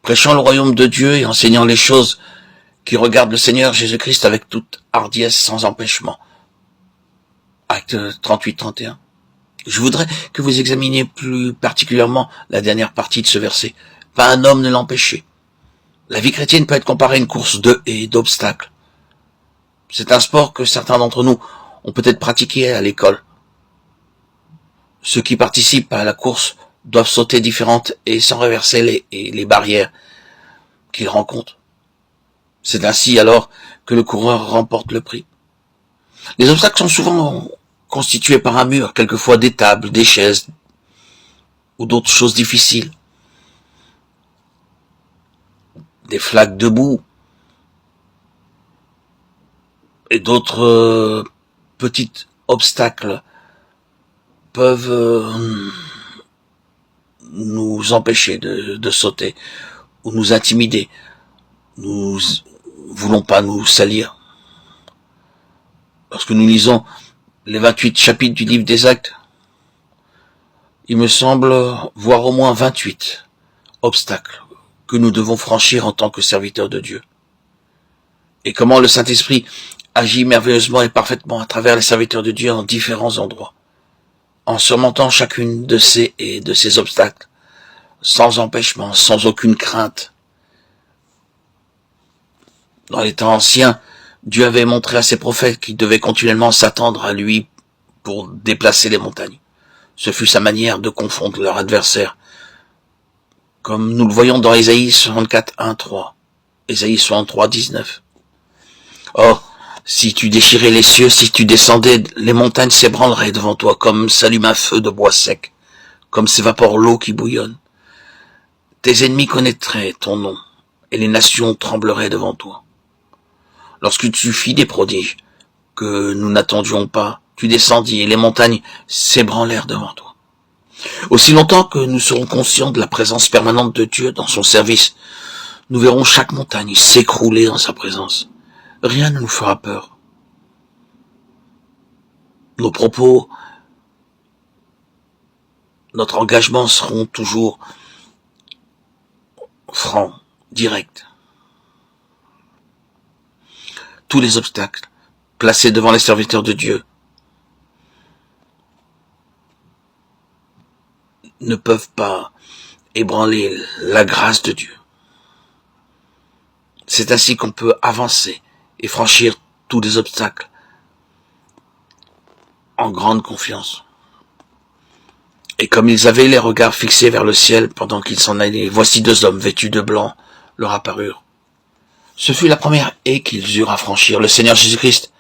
prêchant le royaume de Dieu et enseignant les choses qui regardent le Seigneur Jésus-Christ avec toute hardiesse sans empêchement. Acte 38-31. Je voudrais que vous examiniez plus particulièrement la dernière partie de ce verset. Pas un homme ne l'empêchait. La vie chrétienne peut être comparée à une course de haies et d'obstacles. C'est un sport que certains d'entre nous ont peut-être pratiqué à l'école. Ceux qui participent à la course doivent sauter différentes et sans renverser les barrières qu'ils rencontrent. C'est ainsi alors que le coureur remporte le prix. Les obstacles sont souvent constitués par un mur, quelquefois des tables, des chaises ou d'autres choses difficiles. Des flaques de boue et d'autres petits obstacles peuvent nous empêcher de sauter ou nous intimider. Nous voulons pas nous salir. Lorsque nous lisons les 28 chapitres du livre des Actes, il me semble voir au moins 28 obstacles que nous devons franchir en tant que serviteurs de Dieu. Et comment le Saint-Esprit agit merveilleusement et parfaitement à travers les serviteurs de Dieu en différents endroits, en surmontant chacune de ces obstacles, sans empêchement, sans aucune crainte. Dans les temps anciens, Dieu avait montré à ses prophètes qu'ils devaient continuellement s'attendre à lui pour déplacer les montagnes. Ce fut sa manière de confondre leur adversaire, comme nous le voyons dans Ésaïe 64, 1, 3, Ésaïe 63, 19. Or, si tu déchirais les cieux, si tu descendais, les montagnes s'ébranleraient devant toi, comme s'allume un feu de bois sec, comme s'évapore l'eau qui bouillonne. Tes ennemis connaîtraient ton nom, et les nations trembleraient devant toi. Lorsque tu fis des prodiges que nous n'attendions pas, tu descendis, et les montagnes s'ébranlèrent devant toi. Aussi longtemps que nous serons conscients de la présence permanente de Dieu dans son service, nous verrons chaque montagne s'écrouler dans sa présence. Rien ne nous fera peur. Nos propos, notre engagement seront toujours francs, directs. Tous les obstacles placés devant les serviteurs de Dieu ne peuvent pas ébranler la grâce de Dieu. C'est ainsi qu'on peut avancer et franchir tous les obstacles en grande confiance. Et comme ils avaient les regards fixés vers le ciel pendant qu'ils s'en allaient, voici 2 hommes vêtus de blanc leur apparurent. Ce fut la première haie qu'ils eurent à franchir. Le Seigneur Jésus-Christ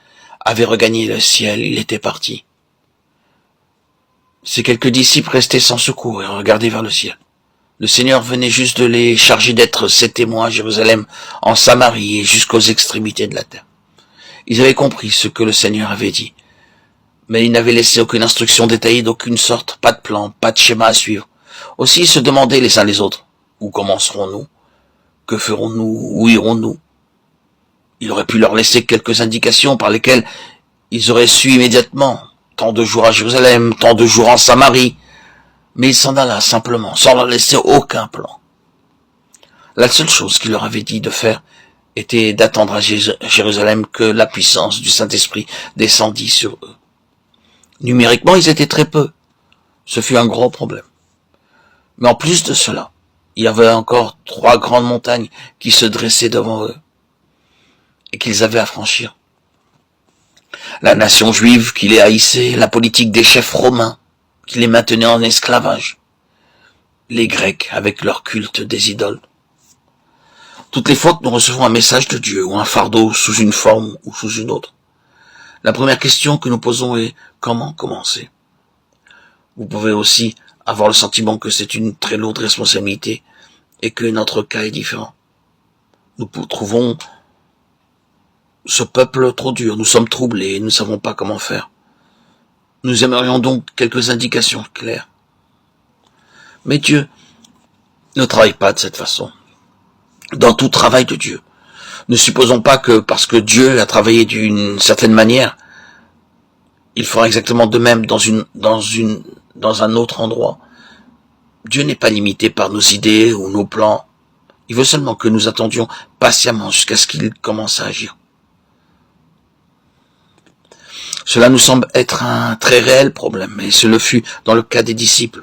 avait regagné le ciel, il était parti. Ces quelques disciples restaient sans secours et regardaient vers le ciel. Le Seigneur venait juste de les charger d'être ses témoins à Jérusalem, en Samarie et jusqu'aux extrémités de la terre. Ils avaient compris ce que le Seigneur avait dit, mais ils n'avaient laissé aucune instruction détaillée d'aucune sorte, pas de plan, pas de schéma à suivre. Aussi ils se demandaient les uns les autres, où commencerons-nous? Que ferons-nous? Où irons-nous? Il aurait pu leur laisser quelques indications par lesquelles ils auraient su immédiatement, tant de jours à Jérusalem, tant de jours en Samarie, mais il s'en alla simplement, sans leur laisser aucun plan. La seule chose qu'il leur avait dit de faire était d'attendre à Jérusalem que la puissance du Saint-Esprit descendît sur eux. Numériquement, ils étaient très peu. Ce fut un gros problème. Mais en plus de cela, il y avait encore 3 grandes montagnes qui se dressaient devant eux et qu'ils avaient à franchir. La nation juive qui les haïssait, la politique des chefs romains qui les maintenait en esclavage, les Grecs avec leur culte des idoles. Toutes les fois que nous recevons un message de Dieu ou un fardeau sous une forme ou sous une autre, la première question que nous posons est comment commencer? Vous pouvez aussi avoir le sentiment que c'est une très lourde responsabilité et que notre cas est différent. Nous trouvons ce peuple trop dur, nous sommes troublés et nous ne savons pas comment faire. Nous aimerions donc quelques indications claires. Mais Dieu ne travaille pas de cette façon. Dans tout travail de Dieu, ne supposons pas que parce que Dieu a travaillé d'une certaine manière, il fera exactement de même dans un autre endroit. Dieu n'est pas limité par nos idées ou nos plans. Il veut seulement que nous attendions patiemment jusqu'à ce qu'il commence à agir. Cela nous semble être un très réel problème, et ce le fut dans le cas des disciples.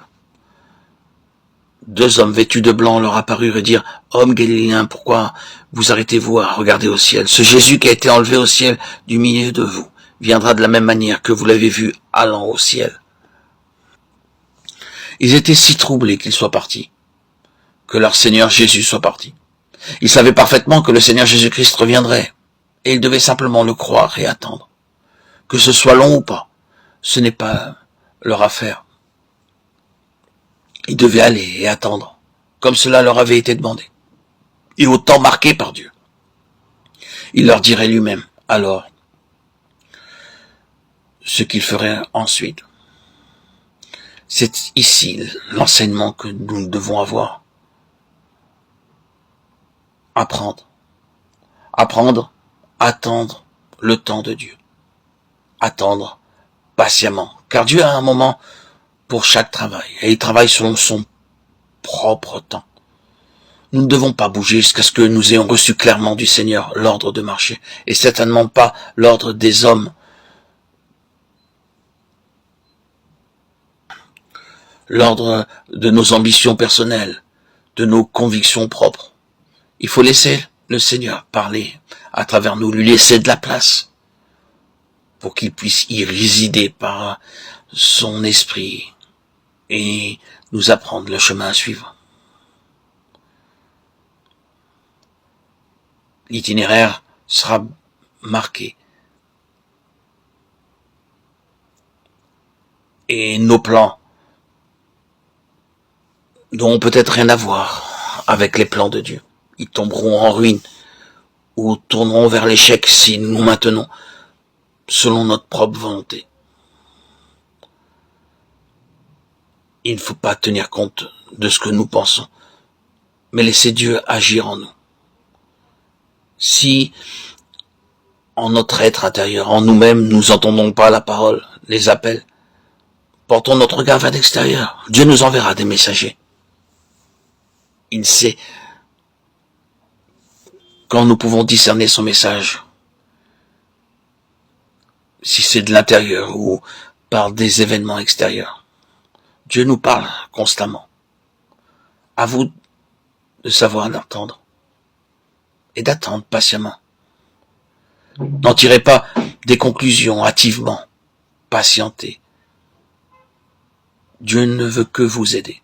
2 hommes vêtus de blanc leur apparurent et dirent « Hommes galiléens, pourquoi vous arrêtez-vous à regarder au ciel? Ce Jésus qui a été enlevé au ciel du milieu de vous viendra de la même manière que vous l'avez vu allant au ciel. » Ils étaient si troublés qu'ils soient partis, que leur Seigneur Jésus soit parti. Ils savaient parfaitement que le Seigneur Jésus-Christ reviendrait, et ils devaient simplement le croire et attendre. Que ce soit long ou pas, ce n'est pas leur affaire. Ils devaient aller et attendre, comme cela leur avait été demandé, et au temps marqué par Dieu. Il leur dirait lui-même, alors, ce qu'il ferait ensuite. C'est ici l'enseignement que nous devons avoir. Apprendre, attendre le temps de Dieu. Attendre patiemment, car Dieu a un moment pour chaque travail, et il travaille selon son propre temps. Nous ne devons pas bouger jusqu'à ce que nous ayons reçu clairement du Seigneur l'ordre de marcher, et certainement pas l'ordre des hommes, l'ordre de nos ambitions personnelles, de nos convictions propres. Il faut laisser le Seigneur parler à travers nous, lui laisser de la place pour qu'il puisse y résider par son esprit et nous apprendre le chemin à suivre. L'itinéraire sera marqué et nos plans n'auront peut-être rien à voir avec les plans de Dieu. Ils tomberont en ruine ou tourneront vers l'échec si nous maintenons selon notre propre volonté. Il ne faut pas tenir compte de ce que nous pensons, mais laisser Dieu agir en nous. Si, en notre être intérieur, en nous-mêmes, nous n'entendons pas la parole, les appels, portons notre regard vers l'extérieur. Dieu nous enverra des messagers. Il sait quand nous pouvons discerner son message, si c'est de l'intérieur ou par des événements extérieurs. Dieu nous parle constamment. À vous de savoir l'entendre et d'attendre patiemment. N'en tirez pas des conclusions hâtivement. Patientez. Dieu ne veut que vous aider.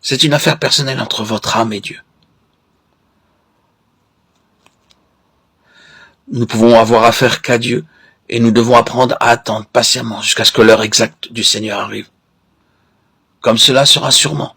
C'est une affaire personnelle entre votre âme et Dieu. Nous pouvons avoir affaire qu'à Dieu et nous devons apprendre à attendre patiemment jusqu'à ce que l'heure exacte du Seigneur arrive. Comme cela sera sûrement